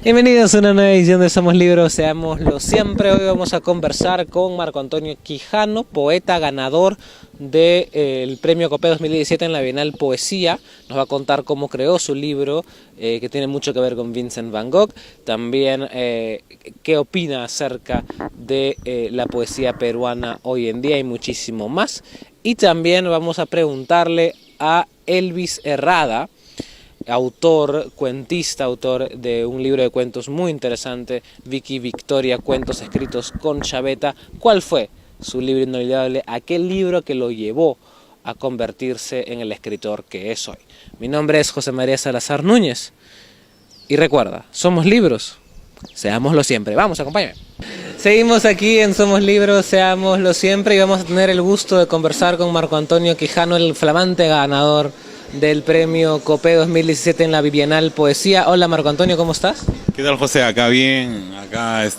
Bienvenidos a una nueva edición de Somos Libros, seámoslo siempre. Hoy vamos a conversar con Marco Antonio Quijano, poeta ganador del Premio Copé 2017 en la Bienal Poesía. Nos va a contar cómo creó su libro, que tiene mucho que ver con Vincent Van Gogh. También qué opina acerca de la poesía peruana hoy en día y muchísimo más. Y también vamos a preguntarle a Elvis Herrada, autor, cuentista, autor de un libro de cuentos muy interesante, Vicky Victoria, cuentos escritos con Chaveta. ¿Cuál fue su libro inolvidable? Aquel libro que lo llevó a convertirse en el escritor que es hoy. Mi nombre es José María Salazar Núñez y recuerda, somos libros, seámoslo siempre. Vamos, acompáñame. Seguimos aquí en Somos Libros, seámoslo siempre, y vamos a tener el gusto de conversar con Marco Antonio Quijano, el flamante ganador del Premio Copé 2017 en la Bienal Poesía. Hola Marco Antonio, ¿cómo estás? ¿Qué tal, José? Acá bien, acá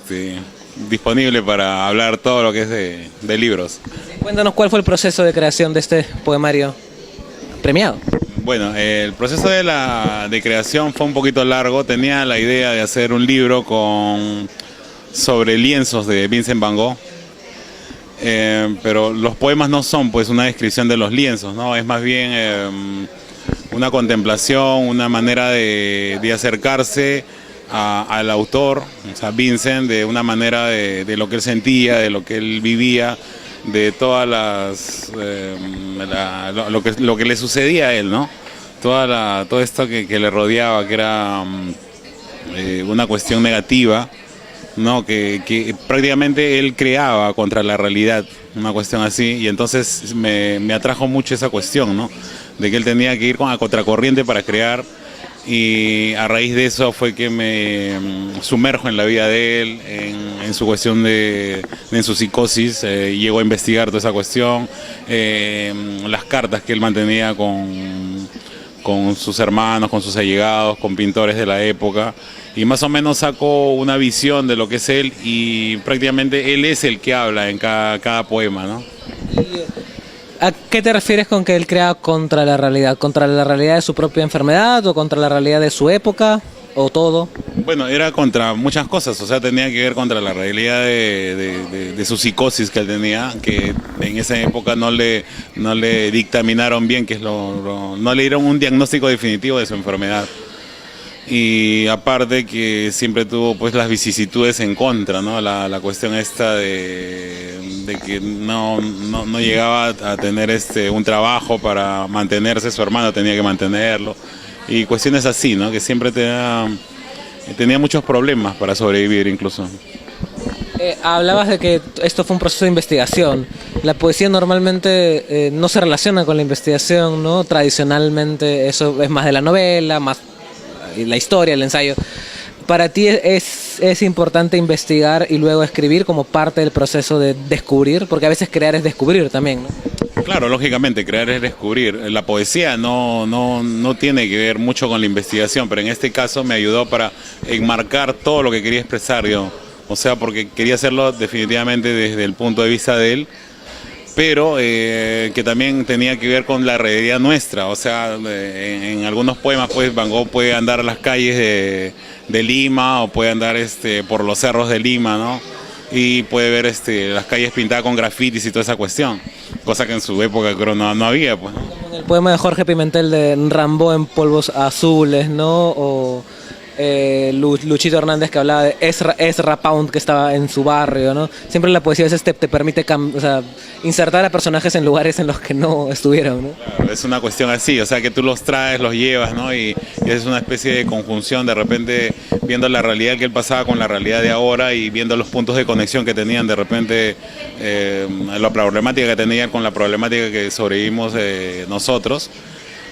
disponible para hablar todo lo que es de libros. Cuéntanos cuál fue el proceso de creación de este poemario premiado. Bueno, el proceso de creación fue un poquito largo. Tenía la idea de hacer un libro sobre lienzos de Vincent Van Gogh. Pero los poemas no son pues una descripción de los lienzos, ¿no? Es más bien una contemplación, una manera de acercarse al autor, o sea, Vincent, de una manera de lo que él sentía, de lo que él vivía, de todas lo que le sucedía a él, ¿no? Todo esto que le rodeaba, que era una cuestión negativa, ¿no? Que prácticamente él creaba contra la realidad, una cuestión así, y entonces me atrajo mucho esa cuestión, ¿no? De que él tenía que ir a contracorriente para crear, y a raíz de eso fue que me sumerjo en la vida de él, en su cuestión en su psicosis. Llego a investigar toda esa cuestión, las cartas que él mantenía con sus hermanos, con sus allegados, con pintores de la época, y más o menos saco una visión de lo que es él, y prácticamente él es el que habla en cada poema, ¿no? ¿A qué te refieres con que él crea contra la realidad? ¿Contra la realidad de su propia enfermedad o contra la realidad de su época o todo? Bueno, era contra muchas cosas, o sea, tenía que ver contra la realidad de su psicosis que él tenía, que en esa época no le dictaminaron bien, no le dieron un diagnóstico definitivo de su enfermedad. Y aparte que siempre tuvo pues las vicisitudes en contra, ¿no? La cuestión esta de que no llegaba a tener un trabajo para mantenerse, su hermano tenía que mantenerlo, y cuestiones así, ¿no? Que siempre tenía muchos problemas para sobrevivir incluso. Hablabas de que esto fue un proceso de investigación. La poesía normalmente no se relaciona con la investigación, ¿no? Tradicionalmente eso es más de la novela, más la historia, el ensayo. ¿Para ti es importante investigar y luego escribir como parte del proceso de descubrir? Porque a veces crear es descubrir también, ¿no? Claro, lógicamente, crear es descubrir. La poesía no tiene que ver mucho con la investigación, pero en este caso me ayudó para enmarcar todo lo que quería expresar yo. O sea, porque quería hacerlo definitivamente desde el punto de vista de él, pero que también tenía que ver con la realidad nuestra. O sea, en algunos poemas pues Van Gogh puede andar a las calles de Lima, o puede andar por los cerros de Lima, ¿no? Y puede ver las calles pintadas con grafitis y toda esa cuestión, cosa que en su época creo no había, pues, ¿no? Como en el poema de Jorge Pimentel de Rambo en polvos azules, ¿no? O Luchito Hernández, que hablaba de Ezra Pound, que estaba en su barrio, ¿no? Siempre la poesía a veces te permite insertar a personajes en lugares en los que no estuvieron, ¿no? Claro, es una cuestión así, o sea, que tú los traes, los llevas, ¿no? Y es una especie de conjunción, de repente viendo la realidad que él pasaba con la realidad de ahora, y viendo los puntos de conexión que tenían de repente, la problemática que tenía con la problemática que sobrevivimos nosotros.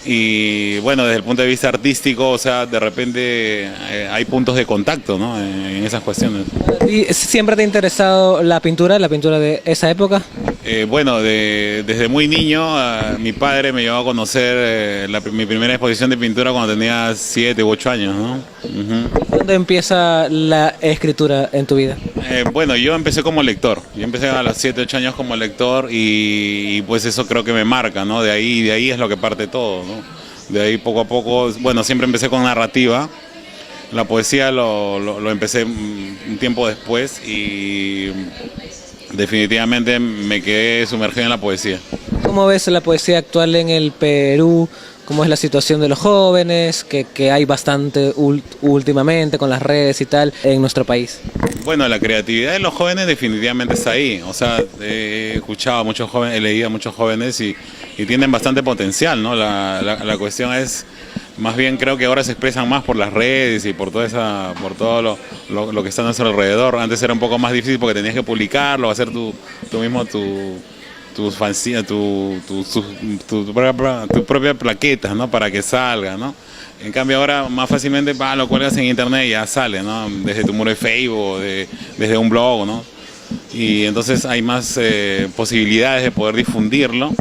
Y bueno, desde el punto de vista artístico, o sea, de repente hay puntos de contacto, ¿no? En esas cuestiones. ¿Y siempre te ha interesado la pintura de esa época? Bueno, desde muy niño, mi padre me llevó a conocer mi primera exposición de pintura cuando tenía 7 u 8 años, ¿no? ¿Dónde empieza la escritura en tu vida? Bueno, yo empecé como lector. Yo empecé a los 7, 8 años como lector, y pues eso creo que me marca, ¿no? De ahí es lo que parte todo, ¿no? De ahí poco a poco, bueno, siempre empecé con narrativa, La poesía lo empecé un tiempo después y definitivamente me quedé sumergido en la poesía. ¿Cómo ves la poesía actual en el Perú? ¿Cómo es la situación de los jóvenes? Que hay bastante últimamente con las redes y tal en nuestro país. Bueno, la creatividad de los jóvenes definitivamente está ahí. O sea, he escuchado a muchos jóvenes, he leído a muchos jóvenes y tienen bastante potencial, ¿no? La cuestión es, más bien creo que ahora se expresan más por las redes y por todo lo que está a nuestro alrededor. Antes era un poco más difícil porque tenías que publicarlo, hacer tu propia plaqueta, ¿no? Para que salga, ¿no? En cambio ahora más fácilmente lo cuelgas en internet y ya sale, ¿no? Desde tu muro de Facebook, desde un blog, ¿no? Y entonces hay más posibilidades de poder difundirlo,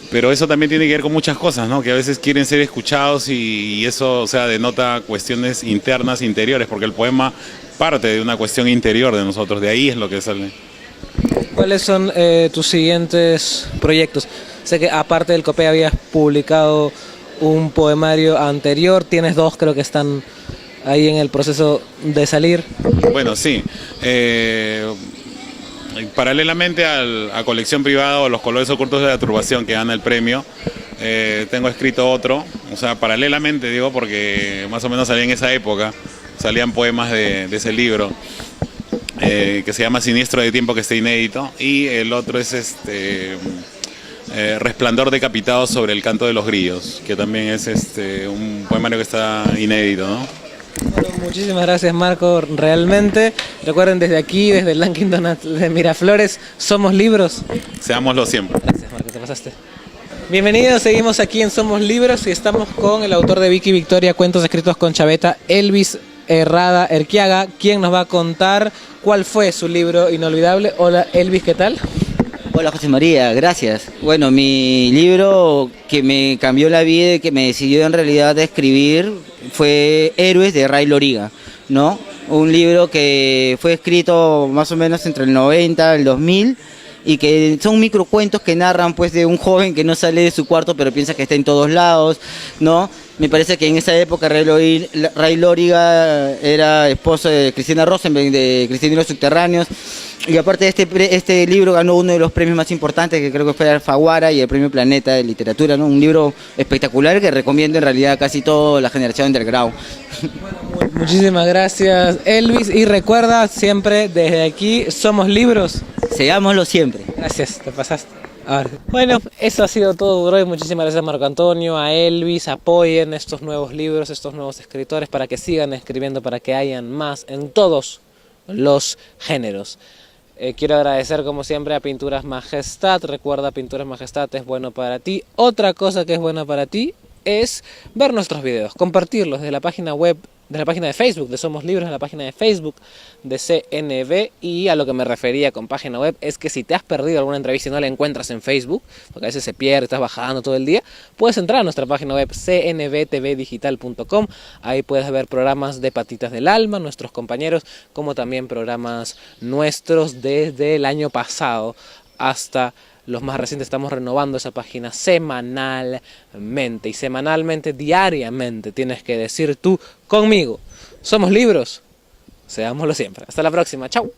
pero eso también tiene que ver con muchas cosas, ¿no? Que a veces quieren ser escuchados y eso, o sea, denota cuestiones internas, interiores, porque el poema parte de una cuestión interior de nosotros, de ahí es lo que sale. ¿Cuáles son tus siguientes proyectos? Sé que aparte del Copé habías publicado un poemario anterior, tienes dos, creo que están ahí en el proceso de salir. Bueno, sí. Paralelamente a Colección Privada o Los Colores Ocultos de la Turbación, que gana el premio, tengo escrito otro, o sea, paralelamente digo, porque más o menos salía en esa época, salían poemas de ese libro. Que se llama Siniestro de Tiempo, que está inédito, y el otro es Resplandor decapitado sobre el canto de los grillos, que también es un poemario que está inédito, ¿no? Bueno, muchísimas gracias, Marco, realmente. Recuerden, desde aquí, desde el Dunkin' Donuts de Miraflores, somos libros. Seámoslo siempre. Gracias, Marco, te pasaste. Bienvenidos, seguimos aquí en Somos Libros y estamos con el autor de Vicky Victoria, Cuentos escritos con Chaveta, Elvis Herrada Erquiaga, quien nos va a contar cuál fue su libro inolvidable. Hola Elvis, ¿qué tal? Hola José María, gracias. Bueno, mi libro que me cambió la vida y que me decidió en realidad a escribir fue Héroes de Ray Loriga, ¿no? Un libro que fue escrito más o menos entre el 90 y el 2000 y que son microcuentos que narran pues de un joven que no sale de su cuarto pero piensa que está en todos lados, ¿no? Me parece que en esa época Ray Loriga era esposo de Cristina Rosenberg, de Cristina y los Subterráneos, y aparte este libro ganó uno de los premios más importantes, que creo que fue el Alfaguara y el Premio Planeta de Literatura, ¿no? Un libro espectacular que recomiendo en realidad a casi toda la generación underground. Bueno, muchísimas gracias Elvis, y recuerda siempre desde aquí, somos libros. Seámoslo siempre. Gracias, te pasaste. Ahora. Bueno, eso ha sido todo por hoy. Muchísimas gracias a Marco Antonio, a Elvis. Apoyen estos nuevos libros, estos nuevos escritores para que sigan escribiendo, para que hayan más en todos los géneros. Quiero agradecer como siempre a Pinturas Majestad. Recuerda, Pinturas Majestad es bueno para ti. Otra cosa que es buena para ti es ver nuestros videos, compartirlos desde la página web, de la página de Facebook de Somos Libros, de la página de Facebook de CNB. Y a lo que me refería con página web es que si te has perdido alguna entrevista y no la encuentras en Facebook, porque a veces se pierde, estás bajando todo el día, puedes entrar a nuestra página web cnbtvdigital.com. Ahí puedes ver programas de Patitas del Alma, nuestros compañeros, como también programas nuestros desde el año pasado hasta los más recientes. Estamos renovando esa página semanalmente, y semanalmente, diariamente, tienes que decir tú conmigo: somos libros, seámoslo siempre. Hasta la próxima, chau.